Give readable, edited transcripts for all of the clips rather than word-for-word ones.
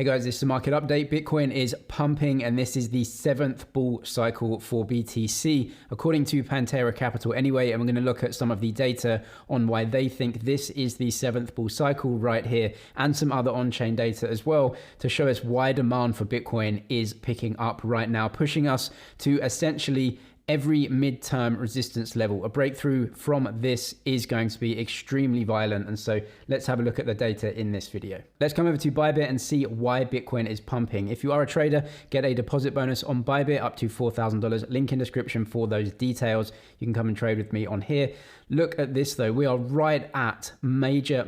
Hey guys, this is the market update. Bitcoin is pumping and this is the 7th bull cycle for BTC, according to Pantera Capital anyway, and we're going to look at some of the data on why they think this is the 7th bull cycle right here, and some other on-chain data as well to show us why demand for Bitcoin is picking up right now, pushing us to essentially every midterm resistance level. A breakthrough from this is going to be extremely violent. And so let's have a look at the data in this video. Let's come over to Bybit and see why Bitcoin is pumping. If you are a trader, get a deposit bonus on Bybit up to $4,000. Link in description for those details. You can come and trade with me on here. Look at this though. We are right at major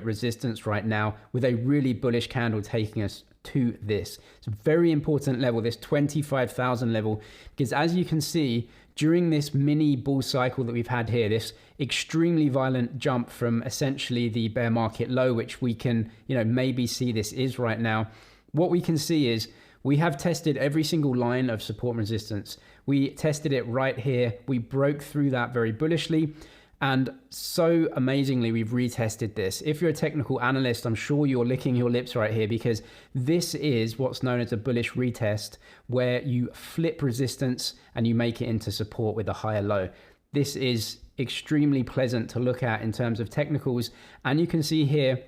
resistance right now with a really bullish candle taking us to this. It's a very important level, this 25,000 level, because as you can see, during this mini bull cycle that we've had here, this extremely violent jump from essentially the bear market low, which we can, maybe see this is right now. What we can see is we have tested every single line of support and resistance. We tested it right here. We broke through that very bullishly. And so amazingly, we've retested this. If you're a technical analyst, I'm sure you're licking your lips right here, because this is what's known as a bullish retest, where you flip resistance and you make it into support with a higher low. This is extremely pleasant to look at in terms of technicals. And you can see here,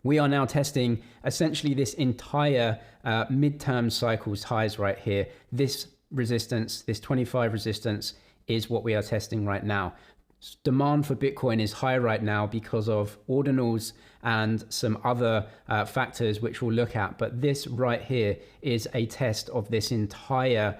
we are now testing essentially this entire midterm cycles highs right here. This resistance, this 25 resistance, is what we are testing right now. Demand for Bitcoin is high right now because of Ordinals and some other factors which we'll look at. But this right here is a test of this entire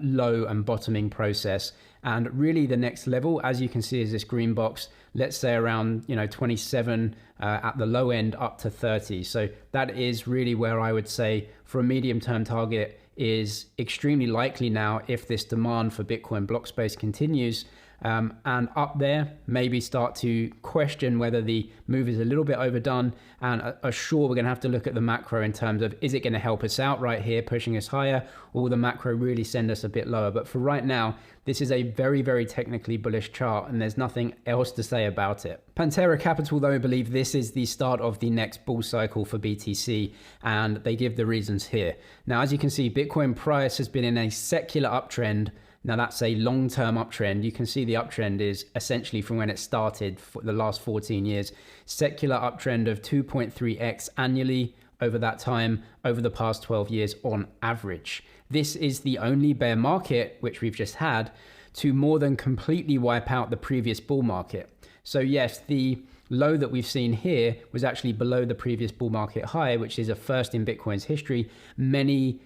low and bottoming process. And really the next level, as you can see, is this green box, let's say around 27 at the low end up to 30. So that is really where I would say for a medium term target is extremely likely now if this demand for Bitcoin block space continues. And up there, maybe start to question whether the move is a little bit overdone, and are sure we're going to have to look at the macro in terms of, is it going to help us out right here, pushing us higher, or will the macro really send us a bit lower? But for right now, this is a very technically bullish chart, and there's nothing else to say about it. Pantera Capital, though, believe this is the start of the next bull cycle for BTC, and they give the reasons here. Now, as you can see, Bitcoin price has been in a secular uptrend. Now that's a long-term uptrend. You can see the uptrend is essentially from when it started for the last 14 years. Secular uptrend of 2.3x annually over that time, over the past 12 years on average. This is the only bear market, which we've just had, to more than completely wipe out the previous bull market. So yes, the low that we've seen here was actually below the previous bull market high, which is a first in Bitcoin's history. Many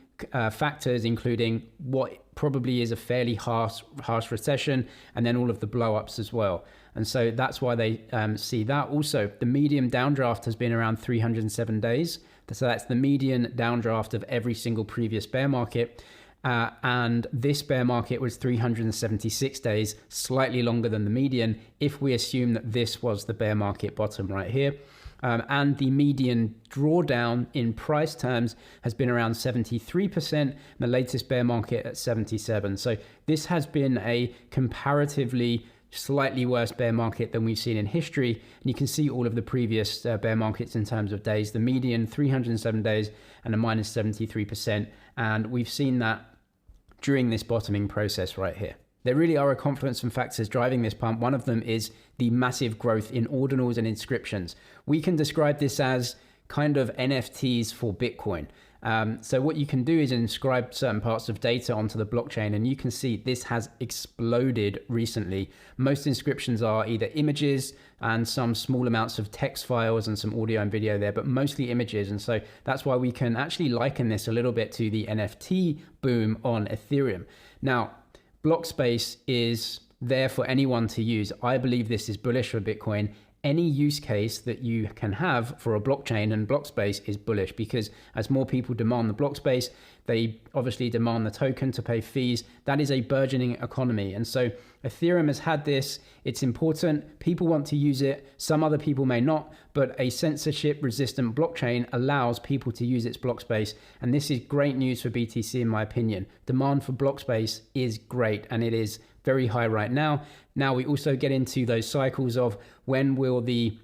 factors, including what probably is a fairly harsh recession, and then all of the blow-ups as well. And so that's why they see that. Also, the median downdraft has been around 307 days. So that's the median downdraft of every single previous bear market. And this bear market was 376 days, slightly longer than the median, if we assume that this was the bear market bottom right here. And the median drawdown in price terms has been around 73%, the latest bear market at 77%. So this has been a comparatively slightly worse bear market than we've seen in history. And you can see all of the previous bear markets in terms of days, the median 307 days and a minus 73%. And we've seen that during this bottoming process right here. There really are a confluence of factors driving this pump. One of them is the massive growth in ordinals and inscriptions. We can describe this as kind of NFTs for Bitcoin. So what you can do is inscribe certain parts of data onto the blockchain, and you can see this has exploded recently. Most inscriptions are either images and some small amounts of text files and some audio and video there, but mostly images. And so that's why we can actually liken this a little bit to the NFT boom on Ethereum. Now, block space is there for anyone to use. I believe this is bullish for Bitcoin. Any use case that you can have for a blockchain and block space is bullish, because as more people demand the block space, they obviously demand the token to pay fees. That is a burgeoning economy. And so Ethereum has had this. It's important. People want to use it. Some other people may not, but a censorship resistant blockchain allows people to use its block space. And this is great news for BTC, in my opinion. Demand for block space is great, and it is very high right now. Now we also get into those cycles of when will the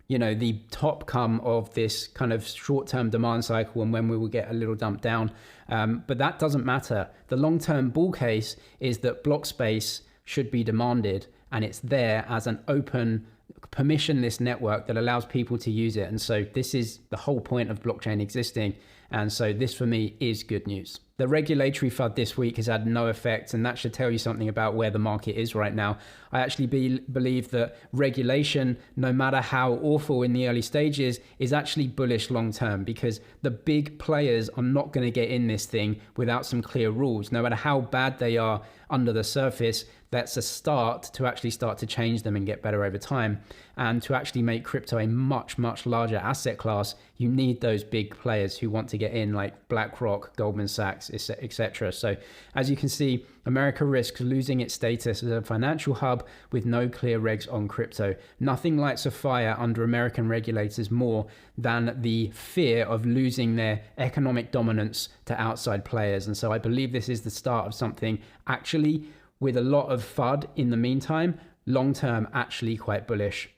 the top come of this kind of short-term demand cycle and when we will get a little dump down. But that doesn't matter. The long-term bull case is that block space should be demanded, and it's there as an open, permissionless network that allows people to use it. And so this is the whole point of blockchain existing. And so this for me is good news. The regulatory FUD this week has had no effect, and that should tell you something about where the market is right now. I actually believe that regulation, no matter how awful in the early stages, is actually bullish long term, because the big players are not going to get in this thing without some clear rules. No matter how bad they are under the surface, that's a start to actually start to change them and get better over time. And to actually make crypto a much, much larger asset class, you need those big players who want to get in, like BlackRock, Goldman Sachs, etc. So as you can see, America risks losing its status as a financial hub with no clear regs on crypto. Nothing lights a fire under American regulators more than the fear of losing their economic dominance to outside players. And so I believe this is the start of something actually with a lot of FUD in the meantime, long-term actually quite bullish.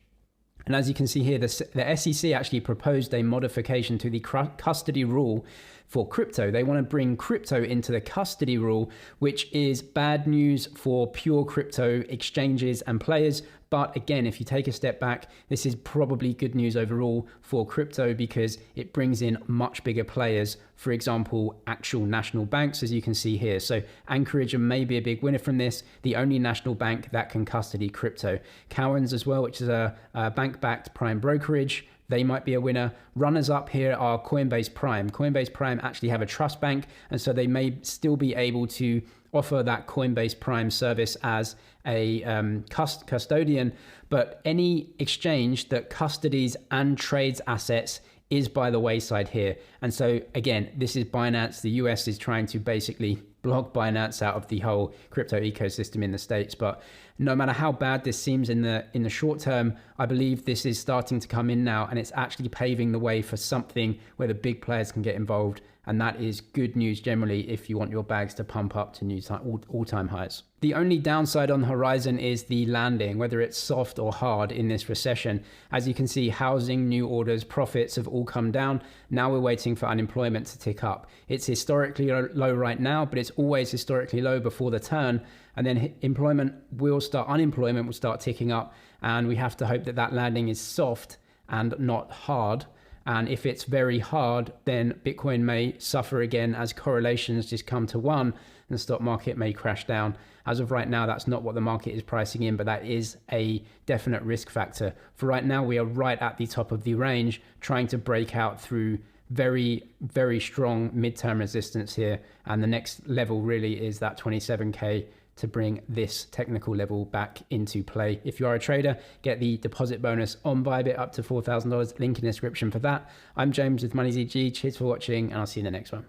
And as you can see here, the SEC actually proposed a modification to the custody rule for crypto. They want to bring crypto into the custody rule, which is bad news for pure crypto exchanges and players. But again, if you take a step back, this is probably good news overall for crypto because it brings in much bigger players. For example, actual national banks, as you can see here. So Anchorage may be a big winner from this, the only national bank that can custody crypto. Cowen's as well, which is a bank-backed prime brokerage. They might be a winner. Runners up here are Coinbase Prime. Coinbase Prime actually have a trust bank, and so they may still be able to offer that Coinbase Prime service as a custodian. But any exchange that custodies and trades assets is by the wayside here. And so again, this is Binance. The US is trying to basically block Binance out of the whole crypto ecosystem in the States. But no matter how bad this seems in the short term, I believe this is starting to come in now, and it's actually paving the way for something where the big players can get involved. And that is good news generally if you want your bags to pump up to new all-time highs. The only downside on the horizon is the landing, whether it's soft or hard in this recession. As you can see, housing, new orders, profits have all come down. Now we're waiting for unemployment to tick up. It's historically low right now, but it's always historically low before the turn. And then unemployment will start ticking up. And we have to hope that that landing is soft and not hard. And if it's very hard, then Bitcoin may suffer again as correlations just come to one and the stock market may crash down. As of right now, that's not what the market is pricing in, but that is a definite risk factor. For right now, we are right at the top of the range, trying to break out through very, very strong midterm resistance here. And the next level really is that 27K to bring this technical level back into play. If you are a trader, get the deposit bonus on Bybit up to $4,000. Link in the description for that. I'm James with MoneyZG. Cheers for watching, and I'll see you in the next one.